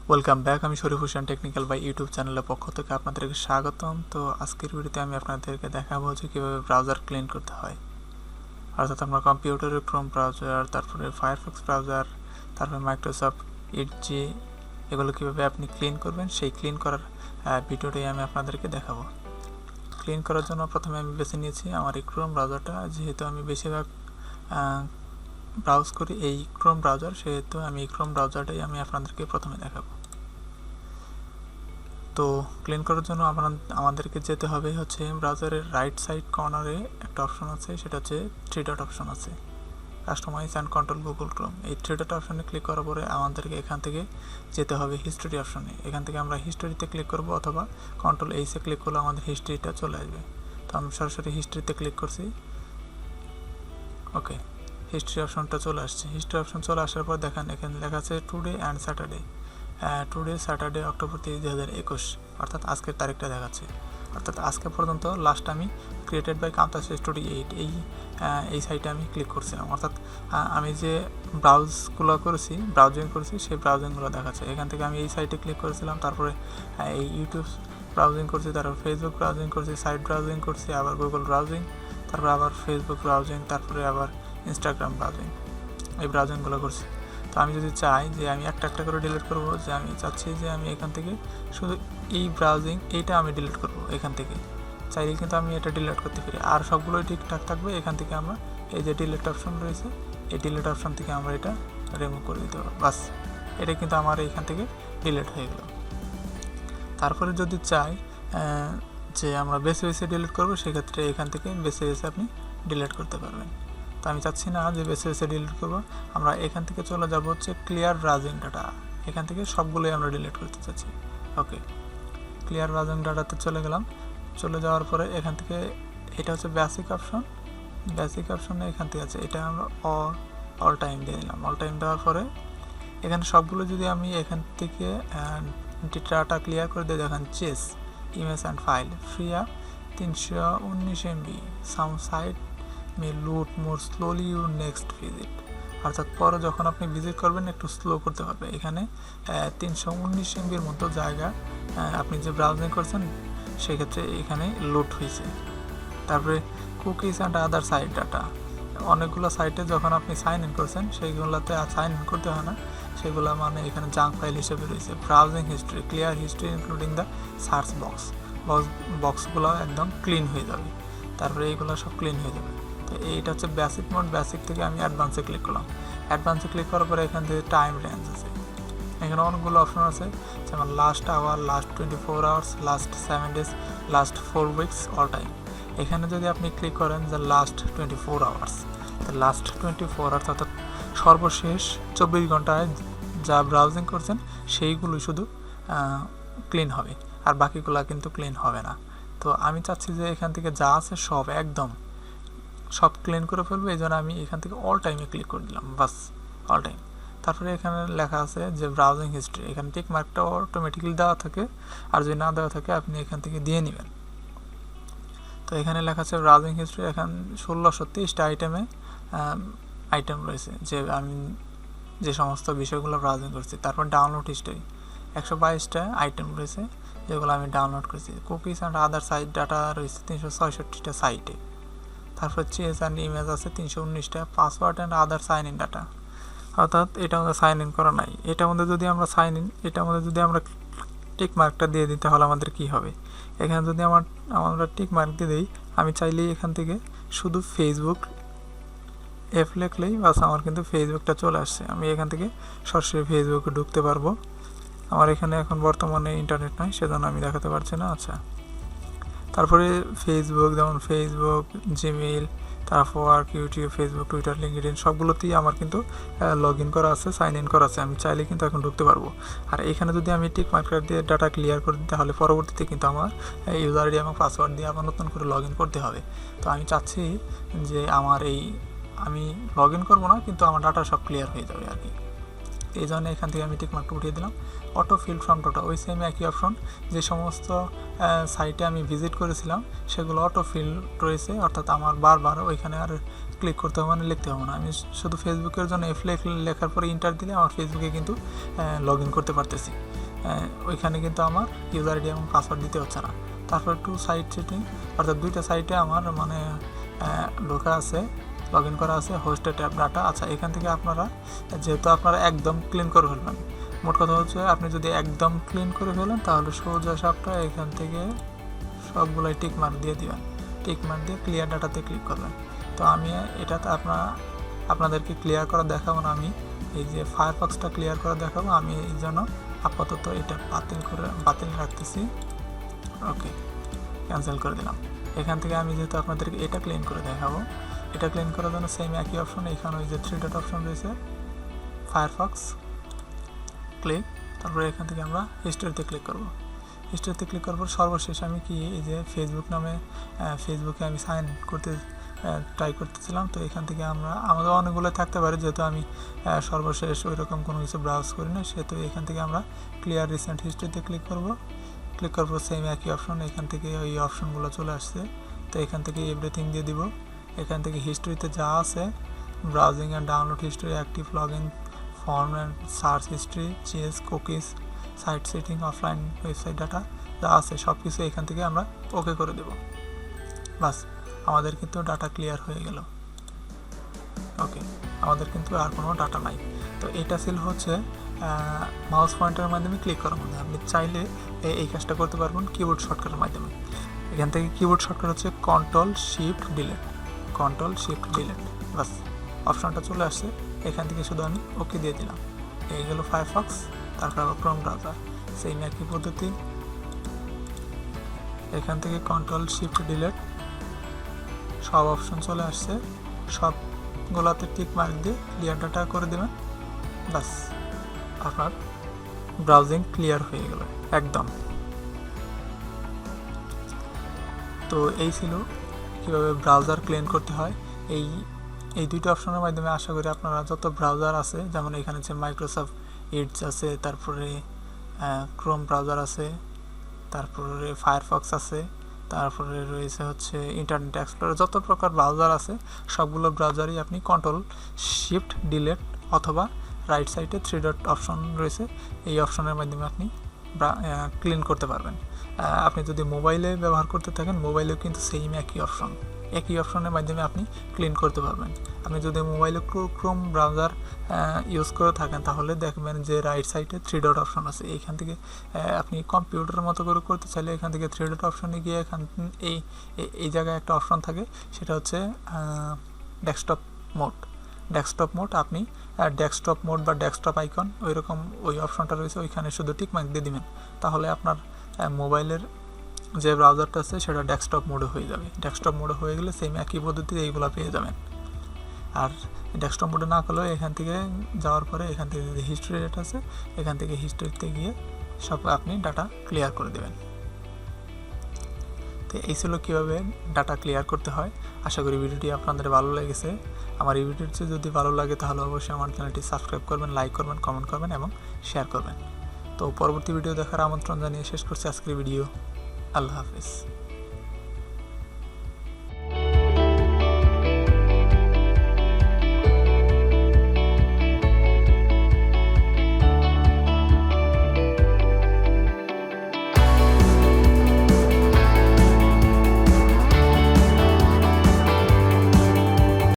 Welcome back. আমি Sharif Hossain technical by YouTube চ্যানেলের পক্ষ থেকে আপনাদেরকে স্বাগতম। তো আজকের ভিডিওতে আমি আপনাদেরকে দেখাবো যে কীভাবে ব্রাউজার ক্লিন করতে হয়। অর্থাৎ আমরা কম্পিউটারের ক্রোম ব্রাউজার, তারপরে ফায়ারফক্স ব্রাউজার, তারপরে মাইক্রোসফট এডজি, এগুলো কীভাবে আপনি ক্লিন করবেন সেই ক্লিন করার ভিডিওটাই আমি আপনাদেরকে দেখাবো। ক্লিন করার জন্য প্রথমে আমি বেছে নিয়েছি আমার এই ক্রোম ব্রাউজারটা, যেহেতু আমি বেশিরভাগ ব্রাউজ করি এই ক্রোম ব্রাউজার, সেহেতু আমি এই ক্রোম ব্রাউজারটাই আমি আপনাদেরকে প্রথমে দেখাবো। তো ক্লিন করার জন্য আমাদেরকে যেতে হবে হচ্ছে ব্রাউজারের রাইট সাইড কর্নারে একটা অপশন আছে, সেটা হচ্ছে থ্রি ডট অপশন আছে, customize and control Google Chrome. এই থ্রি ডট অপশনে ক্লিক করার পরে আমাদেরকে এখান থেকে যেতে হবে হিস্টোরি অপশনে। এখান থেকে আমরা হিস্টোরিতে ক্লিক করব অথবা কন্ট্রোল এইসে ক্লিক করলে আমাদের হিস্ট্রিটা চলে আসবে। তো আমি সরাসরি হিস্ট্রিতে ক্লিক করছি। ওকে, হিস্ট্রি অপশনটা চলে আসছে। হিস্ট্রি অপশন চলে আসার পর দেখেন এখানে লেখা আছে today and Saturday. Today Saturday October 30, 2021, অর্থাৎ আজকের তারিখটা দেখাচ্ছে। অর্থাৎ আজকে পর্যন্ত লাস্ট আমি ক্রিয়েটেড বাই কামতাস স্টুডিও 8 এই সাইটে আমি ক্লিক করছিলাম। অর্থাৎ আমি যে ব্রাউজিং করেছি সেই ব্রাউজিংগুলো দেখাচ্ছে। এখান থেকে আমি এই সাইটে ক্লিক করেছিলাম, তারপরে এই ইউটিউব ব্রাউজিং করছি, তারপর ফেসবুক ব্রাউজিং করছি, সাইট ব্রাউজিং করছি, আবার গুগল ব্রাউজিং, তারপর আবার ফেসবুক ব্রাউজিং, তারপরে আবার ইনস্টাগ্রাম ব্রাউজিং, এই ব্রাউজিংগুলো করছি। তো আমি যদি চাই যে আমি একটা একটা করে ডিলিট করব, যে আমি চাচ্ছি যে আমি এখান থেকে শুধু এই ব্রাউজিং এইটা আমি ডিলিট করব, এখান থেকে চাইলে কিন্তু আমি এটা ডিলিট করতে পারি, আর সবগুলোই ঠিকঠাক থাকবে। এখান থেকে আমরা এই যে ডিলিট অপশন রয়েছে, এই ডিলিট অপশন থেকে আমরা এটা রিমুভ করে দিতে পারবো। বাস, এটা কিন্তু আমার এখান থেকে ডিলিট হয়ে গেল। তারপরে যদি চাই যে আমরা বেছে বেছে ডিলিট করবো, সেক্ষেত্রে এখান থেকে বেছে বেছে আপনি ডিলিট করতে পারবেন। তো আমি চাচ্ছি না যে বেছে বেছে ডিলিট করবো, আমরা এখান থেকে চলে যাব হচ্ছে ক্লিয়ার ব্রাউজিং ডাটা। এখান থেকে সবগুলোই আমরা ডিলিট করতে চাচ্ছি। ওকে, ক্লিয়ার ব্রাউজিং ডাটাতে চলে গেলাম। চলে যাওয়ার পরে এখান থেকে এটা হচ্ছে বেসিক অপশন। বেসিক অপশনে এখান থেকে আছে, এটা আমরা অল টাইম দিয়ে দিলাম। অল টাইম দেওয়ার পরে এখানে সবগুলো যদি আমি এখান থেকে ডাটা ক্লিয়ার করে দিয়ে দেখেন চেস image and file free up 319 MB, some site may load more slowly your next visit. অর্থাৎ পরে যখন আপনি ভিজিট করবেন একটু স্লো করতে পারবে। এখানে 319 MBর মতো জায়গা আপনি যে ব্রাউজিং করছেন সেক্ষেত্রে এখানে লুট হয়েছে। তারপরে cookies and other site data, অনেকগুলো সাইটে যখন আপনি সাইন ইন করছেন সেইগুলোতে আর সাইন ইন করতে হয় না, সেগুলো মানে এখানে জাঙ্ক ফাইল হিসেবে রয়েছে। Browsing history, clear history including the search বক্সগুলো একদম ক্লিন হয়ে যাবে। তারপরে এইগুলো সব ক্লিন হয়ে যাবে। তো এইটা হচ্ছে বেসিক মোড। বেসিক থেকে আমি অ্যাডভান্সে ক্লিক করলাম। অ্যাডভান্সে ক্লিক করার পরে এখান থেকে টাইম রেঞ্জ আছে, এখানে অনেকগুলো অপশন আছে, যেমন last hour, last 24 hours, last 7 days, last 4 weeks, all time. এখানে যদি আপনি ক্লিক করেন যে লাস্ট 24 আওয়ার্স, তো লাস্ট 24 আওয়ার্স অর্থাৎ সর্বশেষ 24 ঘন্টায় যা ব্রাউজিং করছেন সেইগুলো শুধু ক্লিন হবে, আর বাকিগুলো কিন্তু ক্লিন হবে না। তো আমি চাচ্ছি যে এখান থেকে যা আছে সব একদম সব ক্লিন করে ফেলবো, এই জন্য আমি এখান থেকে অল টাইমে ক্লিক করে দিলাম। বাস, অল টাইম। তারপরে এখানে লেখা আছে যে ব্রাউজিং হিস্ট্রি, এখানে টিক মার্কটা অটোমেটিক্যালি দেওয়া থাকে, আর যদি না দেওয়া থাকে আপনি এখান থেকে দিয়ে নেবেন। তো এখানে লেখা আছে ব্রাউজিং হিস্ট্রি, এখানে 1623টা আইটেম রয়েছে, যে আমি যে সমস্ত বিষয়গুলো ব্রাউজিং করছি। তারপর ডাউনলোড হিস্ট্রি 122টা আইটেম রয়েছে যেগুলো আমি ডাউনলোড করেছি। Cookies and other site data রয়েছে 366টা সাইটে। তারপর চেস অ্যান্ড ইমেজ আছে 319টা। Password and other sign in data, অর্থাৎ এটা আমাদের সাইন ইন করা নাই। এটার মধ্যে যদি আমরা টিক মার্কটা দিয়ে দিই তাহলে আমাদের কি হবে, এখানে যদি আমরা টিক মার্ক দিয়ে দিই, আমি চাইলেই এখান থেকে শুধু ফেসবুক অ্যাপ লিখলেই বাস আমার কিন্তু ফেসবুকটা চলে আসছে। আমি এখান থেকে সরাসরি ফেসবুকে ঢুকতে পারবো। আমার এখানে এখন বর্তমানে ইন্টারনেট নয়, সেজন্য আমি দেখাতে পারছি না। আচ্ছা, তারপরে ফেসবুক, যেমন ফেসবুক, জিমেইল, তারপর work, YouTube, Facebook, Twitter, LinkedIn সবগুলোতেই আমার কিন্তু লগ ইন করা আছে, সাইন ইন করা আছে। আমি চাইলে কিন্তু এখন ঢুকতে পারবো। আর এখানে যদি আমি টিক মার্কার দিয়ে ডাটা ক্লিয়ার করে দিই তাহলে পরবর্তীতে কিন্তু আমার ইউজার আইডি এবং পাসওয়ার্ড দিয়ে আবার নতুন করে লগ ইন করতে হবে। তো আমি চাচ্ছি যে আমি লগ ইন করবো না, কিন্তু আমার ডাটা সব ক্লিয়ার হয়ে যাবে আর কি। এই জন্য এখান থেকে আমি টিকমার্কটা উঠিয়ে দিলাম। অটো ফিল ফ্রম ডাটা, ওই সেম একই অপশন, যে সমস্ত সাইটে আমি ভিজিট করেছিলাম সেগুলো অটো ফিল রয়েছে, অর্থাৎ আমার বারবার ওইখানে আর ক্লিক করতে হবে না, লিখতে হবে না। আমি শুধু ফেসবুকের জন্য এফ লেখার পরে ইন্টার দিলে আমার ফেসবুকে কিন্তু লগ ইন করতে পারতেছি। ওইখানে কিন্তু আমার ইউজার আইডি এবং পাসওয়ার্ড দিতে হচ্ছে না। তারপর টু সাইট সেটিং, অর্থাৎ দুইটা সাইটে আমার মানে ঢোকা আছে, লগ ইন করা আছে, হোস্টেড অ্যাপ ডাটা। আচ্ছা, এখান থেকে আপনারা যেহেতু আপনারা একদম ক্লিন করে ফেলবেন, মোট কথা হচ্ছে আপনি যদি একদম ক্লিন করে ফেলেন তাহলে সোজা সাপটা এখান থেকে সবগুলোই টিক মার্ক দিয়ে দিবেন, টিক মার্ক দিয়ে ক্লিয়ার ডাটাতে ক্লিক করবেন। তো আমি এটাতে আপনাদেরকে ক্লিয়ার করা দেখাবো না, আমি এই যে ফায়ারফক্সটা ক্লিয়ার করে দেখাবো। আমি এই জন্য আপাতত এটা বাতিল রাখতেছি। ওকে, ক্যান্সেল করে দিলাম। এখান থেকে আমি যেহেতু আপনাদেরকে এটা ক্লিন করে দেখাবো, এটা ক্লিন করার জন্য সেম একই অপশন, এখানে ওই যে 3 ডট অপশন রয়েছে, ফায়ারফক্স ক্লিক, তারপরে এখান থেকে আমরা হিস্ট্রিতে ক্লিক করব। হিস্ট্রিতে ক্লিক করার পর সর্বশেষ আমি কি এই যে ফেসবুক নামে ফেসবুকে আমি সাইন করতে ট্রাই করতেছিলাম। তো এখান থেকে আমাদের অনেকগুলো থাকতে পারে, যেহেতু আমি সর্বশেষ ওই রকম কোনো কিছু ব্রাউজ করি না, সেহেতু এখান থেকে আমরা ক্লিয়ার রিসেন্ট হিস্ট্রিতে ক্লিক করব। ক্লিক করার পর সেম একই অপশন, এখান থেকে ওই অপশনগুলো চলে আসছে। তো এখান থেকে এভরিথিং দিয়ে দিব। এখান থেকে হিস্ট্রিতে যা আছে, browsing and download history, active log in, form and search history, cache, cookies, site setting, offline website data যা আছে সব কিছু এখান থেকে আমরা ওকে করে দেব। বাস, আমাদের কিন্তু ডাটা ক্লিয়ার হয়ে গেল। ওকে, আমাদের কিন্তু আর কোনো ডাটা নাই। তো এটা ছিল হচ্ছে মাউস পয়েন্টারের মাধ্যমে ক্লিক করার মধ্যে। আপনি চাইলে এই কাজটা করতে পারবেন কিবোর্ড শর্টকাটের মাধ্যমে। এখান থেকে কিবোর্ড শর্টকাট হচ্ছে control shift delete, control shift delete. বাস, অপশনটা চলে আসছে। এখান থেকে শুধু আমি ওকে দিয়ে দিলাম। এই গেল ফায়ারফক্স, তারপর আবার ক্রোম ব্রাউজার, সেই একই পদ্ধতি। এখান থেকে কন্ট্রোল শিফট ডিলিট, সব অপশন চলে আসছে, সবগুলোতে টিক মার্ক দিয়ে ক্লিয়ার ডাটা করে দেবেন। বাস, আপনার ব্রাউজিং ক্লিয়ার হয়ে গেল একদম। তো এই ছিল কীভাবে ব্রাউজার ক্লিন করতে হয়। এই দুইটা অপশনের মাধ্যমে আশা করি আপনারা যত ব্রাউজার আছে, যেমন এখানে যে মাইক্রোসফট এডজ আছে, তারপরে ক্রোম ব্রাউজার আছে, তারপরে ফায়ারফক্স আছে, তারপরে রয়েছে হচ্ছে ইন্টারনেট এক্সপ্লোরার, যত প্রকার ব্রাউজার আছে সবগুলো ব্রাউজারই আপনি কন্ট্রোল শিফট ডিলিট অথবা রাইট সাইডে 3 ডট অপশন রয়েছে, এই অপশনের মাধ্যমে আপনি ক্লিন করতে পারবেন। আপনি যদি মোবাইলে ব্যবহার করতে থাকেন, মোবাইলেও কিন্তু সেম একই অপশনের মাধ্যমে আপনি ক্লিন করতে পারবেন। আপনি যদি মোবাইলে ক্রোম ব্রাউজার ইউজ করে থাকেন তাহলে দেখবেন যে রাইট সাইডে 3 ডট অপশন আছে। এইখান থেকে আপনি কম্পিউটারের মতো করে করতে চাইলে এখান থেকে 3 ডট অপশনে গিয়ে এই জায়গায় একটা অপশন থাকে, সেটা হচ্ছে ডেস্কটপ মোড। আপনি ডেস্কটপ মোড বা ডেস্কটপ আইকন ওইরকম ওই অপশনটা রয়েছে, ওইখানে শুধু টিক মার্ক দিয়ে দিবেন, তাহলে আপনার মোবাইলের যে ব্রাউজারটা আছে সেটা ডেস্কটপ মোডে হয়ে যাবে। ডেস্কটপ মোডে হয়ে গেলে সেম একই পদ্ধতিতে এইগুলো পেয়ে যাবেন। আর ডেস্কটপ মোডে না করলেও এখান থেকে যাওয়ার পরে এখান থেকে যে হিস্ট্রি ডেটা আছে, এখান থেকে হিস্ট্রিতে গিয়ে সব আপনি ডাটা ক্লিয়ার করে দেবেন। তো এই ছিল কীভাবে ডাটা ক্লিয়ার করতে হয়। আশা করি ভিডিওটি আপনাদের ভালো লেগেছে। আমার এই ভিডিওটি যদি ভালো লাগে তাহলে অবশ্যই আমার চ্যানেলটি সাবস্ক্রাইব করবেন, লাইক করবেন, কমেন্ট করবেন এবং শেয়ার করবেন। তো পরবর্তী ভিডিও দেখার আমন্ত্রণ জানিয়ে শেষ করছি আজকের ভিডিও। আল্লাহ হাফিজ।